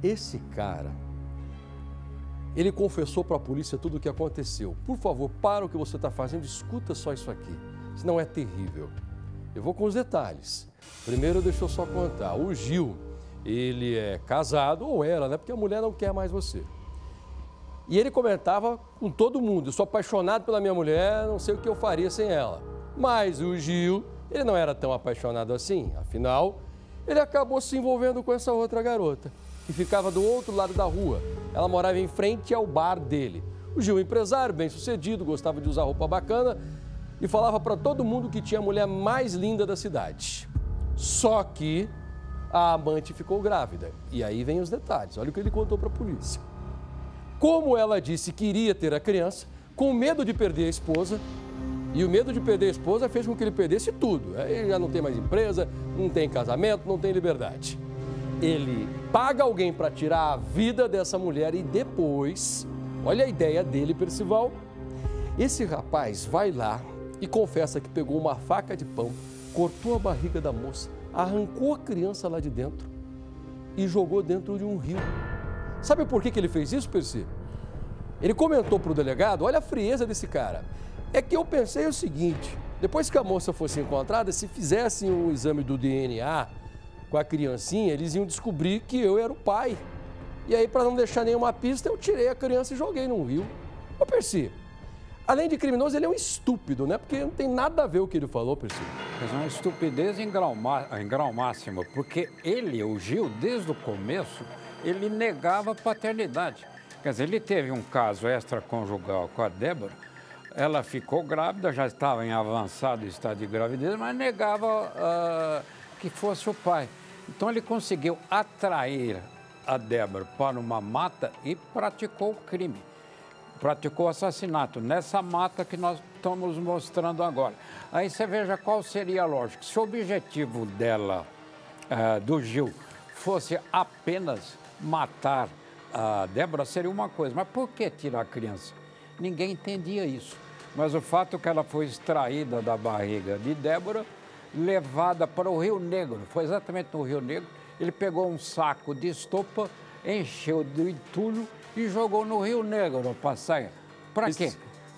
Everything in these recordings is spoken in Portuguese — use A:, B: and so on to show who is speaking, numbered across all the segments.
A: Esse cara, ele confessou para a polícia tudo o que aconteceu. Por favor, para o que você está fazendo, escuta só isso aqui, senão é terrível. Eu vou com os detalhes. Primeiro, deixa eu só contar. O Gil, ele é casado, ou era, né? Porque a mulher não quer mais você. E ele comentava com todo mundo: eu sou apaixonado pela minha mulher, não sei o que eu faria sem ela. Mas o Gil, ele não era tão apaixonado assim. Afinal, ele acabou se envolvendo com essa outra garota, que ficava do outro lado da rua. Ela morava em frente ao bar dele. O Gil, empresário, bem-sucedido, gostava de usar roupa bacana e falava para todo mundo que tinha a mulher mais linda da cidade. Só que a amante ficou grávida. E aí vem os detalhes. Olha o que ele contou para a polícia. Como ela disse que iria ter a criança, com medo de perder a esposa, e o medo de perder a esposa fez com que ele perdesse tudo. Ele já não tem mais empresa, não tem casamento, não tem liberdade. Ele paga alguém para tirar a vida dessa mulher e depois, olha a ideia dele, Percival, esse rapaz vai lá e confessa que pegou uma faca de pão, cortou a barriga da moça, arrancou a criança lá de dentro e jogou dentro de um rio. Sabe por que ele fez isso, Percy? Ele comentou para o delegado: olha a frieza desse cara. É que eu pensei o seguinte: depois que a moça fosse encontrada, se fizessem o exame do DNA com a criancinha, eles iam descobrir que eu era o pai. E aí, para não deixar nenhuma pista, eu tirei a criança e joguei num rio. Ô, Percy, além de criminoso, ele é um estúpido, né? Porque não tem nada a ver o que ele falou, Percy.
B: Mas é uma estupidez em grau máximo, porque ele, o Gil, desde o começo, ele negava a paternidade. Quer dizer, ele teve um caso extraconjugal com a Débora, ela ficou grávida, já estava em avançado estado de gravidez, mas negava que fosse o pai. Então ele conseguiu atrair a Débora para uma mata e praticou o crime. Praticou o assassinato nessa mata que nós estamos mostrando agora. Aí você veja qual seria a lógica. Se o objetivo dela, do Gil, fosse apenas matar a Débora, seria uma coisa. Mas por que tirar a criança? Ninguém entendia isso. Mas o fato é que ela foi extraída da barriga de Débora, levada para o Rio Negro. Foi exatamente no Rio Negro. Ele pegou um saco de estopa, encheu de entulho e jogou no Rio Negro, Passaia. Para quê?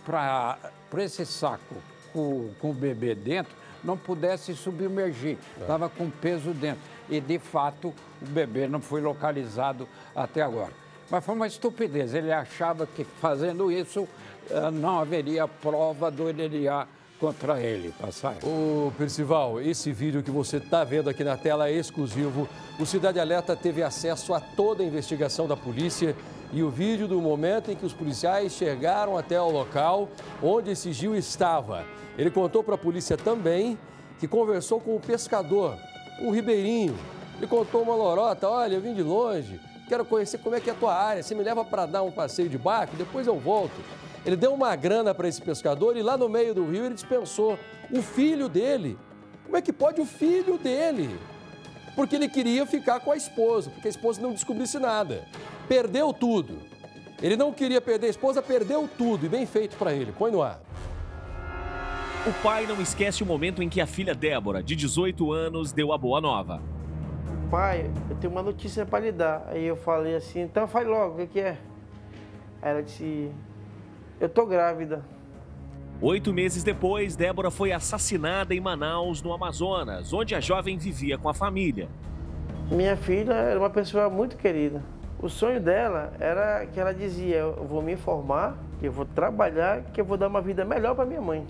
B: Para esse saco com o bebê dentro não pudesse submergir. Estava com peso dentro. E, de fato, o bebê não foi localizado até agora. Mas foi uma estupidez. Ele achava que, fazendo isso, não haveria prova do DNA contra ele, Passaia.
A: Ô, Percival, esse vídeo que você está vendo aqui na tela é exclusivo. O Cidade Alerta teve acesso a toda a investigação da polícia e o vídeo do momento em que os policiais chegaram até o local onde esse Gil estava. Ele contou para a polícia também que conversou com o pescador, um ribeirinho. Ele contou uma lorota: olha, eu vim de longe, quero conhecer como é que é a tua área, você me leva para dar um passeio de barco, depois eu volto. Ele deu uma grana para esse pescador e lá no meio do rio ele dispensou o filho dele. Como é que pode o filho dele? Porque ele queria ficar com a esposa, porque a esposa não descobrisse nada. Perdeu tudo. Ele não queria perder a esposa, perdeu tudo. E bem feito para ele. Põe no ar.
C: O pai não esquece o momento em que a filha Débora, de 18 anos, deu a boa nova.
D: Pai, eu tenho uma notícia para lhe dar. Aí eu falei assim: então fale logo, o que é? Aí ela disse: eu tô grávida.
C: 8 meses depois, Débora foi assassinada em Manaus, no Amazonas, onde a jovem vivia com a família.
D: Minha filha era uma pessoa muito querida. O sonho dela era que ela dizia: eu vou me formar, que eu vou trabalhar, que eu vou dar uma vida melhor para minha mãe.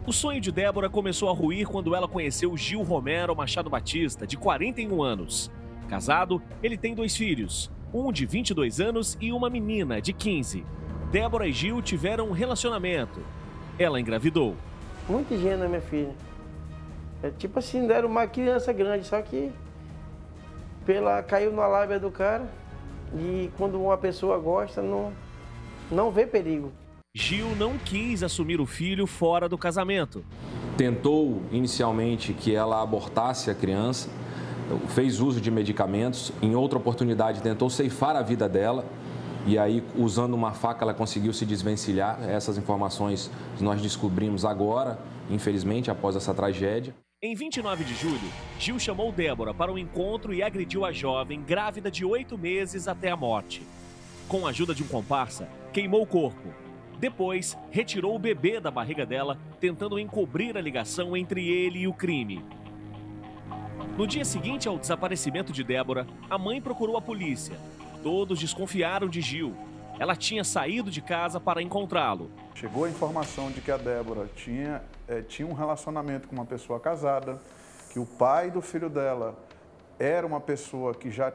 C: O sonho de Débora começou a ruir quando ela conheceu Gil Romero Machado Batista, de 41 anos. Casado, ele tem 2 filhos, um de 22 anos e uma menina de 15. Débora e Gil tiveram um relacionamento. Ela engravidou.
D: Muito ingênua, minha filha. É tipo assim, era uma criança grande, só que caiu na lábia do cara. E quando uma pessoa gosta, não vê perigo.
C: Gil não quis assumir o filho fora do casamento.
E: Tentou inicialmente que ela abortasse a criança, fez uso de medicamentos. Em outra oportunidade tentou ceifar a vida dela. E aí, usando uma faca, ela conseguiu se desvencilhar. Essas informações nós descobrimos agora, infelizmente, após essa tragédia.
C: Em 29 de julho, Gil chamou Débora para um encontro e agrediu a jovem, grávida de 8 meses, até a morte. Com a ajuda de um comparsa, queimou o corpo. Depois, retirou o bebê da barriga dela, tentando encobrir a ligação entre ele e o crime. No dia seguinte ao desaparecimento de Débora, a mãe procurou a polícia. Todos desconfiaram de Gil. Ela tinha saído de casa para encontrá-lo.
F: Chegou a informação de que a Débora tinha um relacionamento com uma pessoa casada, que o pai do filho dela era uma pessoa que já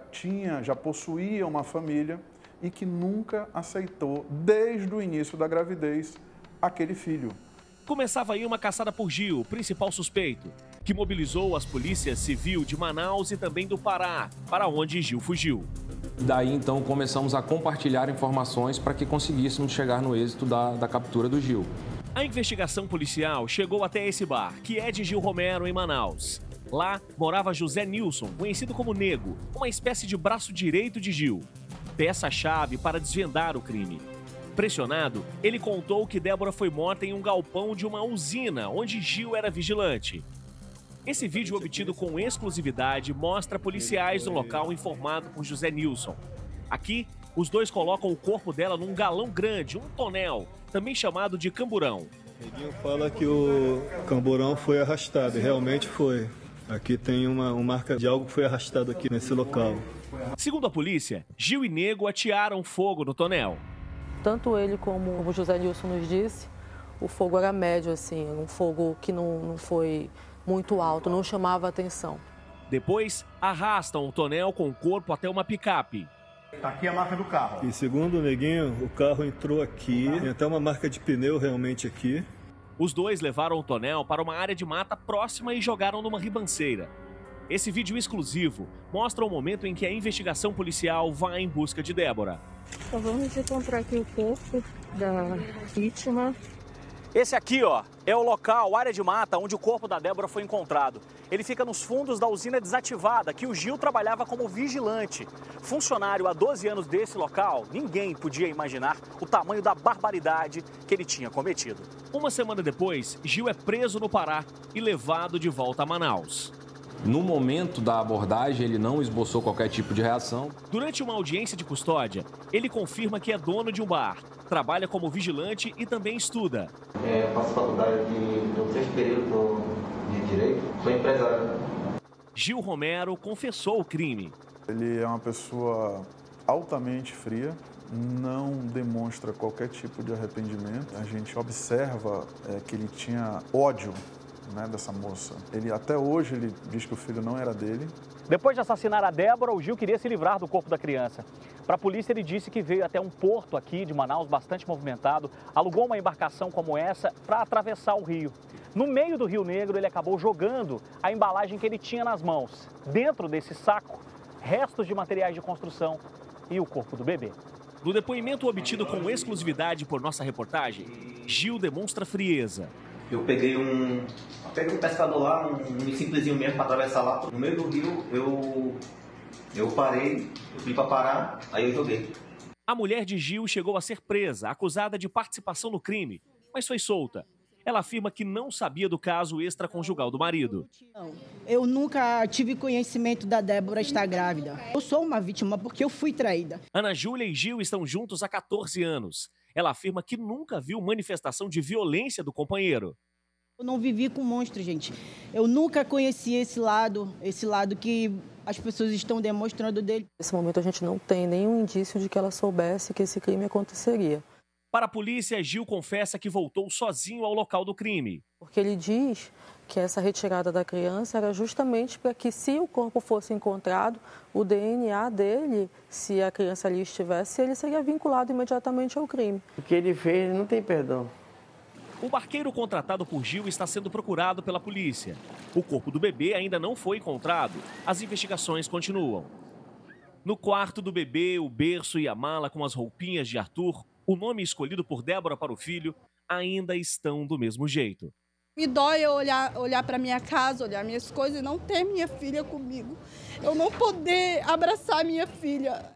F: possuía uma família e que nunca aceitou, desde o início da gravidez, aquele filho.
C: Começava aí uma caçada por Gil, principal suspeito, que mobilizou as polícias civil de Manaus e também do Pará, para onde Gil fugiu.
E: Daí, então, começamos a compartilhar informações para que conseguíssemos chegar no êxito da captura do Gil.
C: A investigação policial chegou até esse bar, que é de Gil Romero, em Manaus. Lá morava José Nilson, conhecido como Nego, uma espécie de braço direito de Gil. Peça-chave para desvendar o crime. Pressionado, ele contou que Débora foi morta em um galpão de uma usina, onde Gil era vigilante. Esse vídeo obtido com exclusividade mostra policiais no local informado por José Nilson. Aqui, os dois colocam o corpo dela num galão grande, um tonel, também chamado de camburão.
G: Neguinho fala que o camburão foi arrastado, e realmente foi. Aqui tem uma marca de algo que foi arrastado aqui nesse local.
C: Segundo a polícia, Gil e Nego atearam fogo no tonel.
H: Tanto ele como o José Nilson nos disse, o fogo era médio, assim, um fogo que não foi muito alto, não chamava atenção.
C: Depois, arrastam o tonel com o corpo até uma picape.
I: Aqui é a marca do carro.
G: E segundo o Neguinho, o carro entrou aqui, tem até uma marca de pneu realmente aqui.
C: Os dois levaram o tonel para uma área de mata próxima e jogaram numa ribanceira. Esse vídeo exclusivo mostra o momento em que a investigação policial vai em busca de Débora.
J: Então vamos encontrar aqui o corpo da vítima.
K: Esse aqui, ó, é o local, área de mata, onde o corpo da Débora foi encontrado. Ele fica nos fundos da usina desativada, que o Gil trabalhava como vigilante. Funcionário há 12 anos desse local, ninguém podia imaginar o tamanho da barbaridade que ele tinha cometido.
C: Uma semana depois, Gil é preso no Pará e levado de volta a Manaus.
E: No momento da abordagem, ele não esboçou qualquer tipo de reação.
C: Durante uma audiência de custódia, ele confirma que é dono de um bar, trabalha como vigilante e também estuda.
L: Faço faculdade do sexto período de Direito, sou empresário.
C: Gil Romero confessou o crime.
F: Ele é uma pessoa altamente fria, não demonstra qualquer tipo de arrependimento. A gente observa que ele tinha ódio, né, dessa moça. Até hoje ele diz que o filho não era dele.
K: Depois de assassinar a Débora, o Gil queria se livrar do corpo da criança. Para a polícia, ele disse que veio até um porto aqui de Manaus, bastante movimentado, alugou uma embarcação como essa para atravessar o rio. No meio do Rio Negro, ele acabou jogando a embalagem que ele tinha nas mãos. Dentro desse saco, restos de materiais de construção e o corpo do bebê.
C: No depoimento obtido com exclusividade por nossa reportagem, Gil demonstra frieza.
L: Eu peguei um pescador lá, um simplesinho mesmo para atravessar lá. No meio do rio, eu parei, eu fui para parar, aí eu joguei.
C: A mulher de Gil chegou a ser presa, acusada de participação no crime, mas foi solta. Ela afirma que não sabia do caso extraconjugal do marido.
M: Eu nunca tive conhecimento da Débora estar grávida. Eu sou uma vítima porque eu fui traída.
C: Ana Júlia e Gil estão juntos há 14 anos. Ela afirma que nunca viu manifestação de violência do companheiro.
M: Eu não vivi com monstro, gente. Eu nunca conheci esse lado que as pessoas estão demonstrando dele.
H: Nesse momento a gente não tem nenhum indício de que ela soubesse que esse crime aconteceria.
C: Para a polícia, Gil confessa que voltou sozinho ao local do crime.
H: Porque ele diz que essa retirada da criança era justamente para que, se o corpo fosse encontrado, o DNA dele, se a criança ali estivesse, ele seria vinculado imediatamente ao crime.
D: O que ele fez não tem perdão.
C: O barqueiro contratado por Gil está sendo procurado pela polícia. O corpo do bebê ainda não foi encontrado. As investigações continuam. No quarto do bebê, o berço e a mala com as roupinhas de Arthur, o nome escolhido por Débora para o filho, ainda estão do mesmo jeito.
J: Me dói eu olhar para minha casa, olhar minhas coisas e não ter minha filha comigo. Eu não poder abraçar minha filha.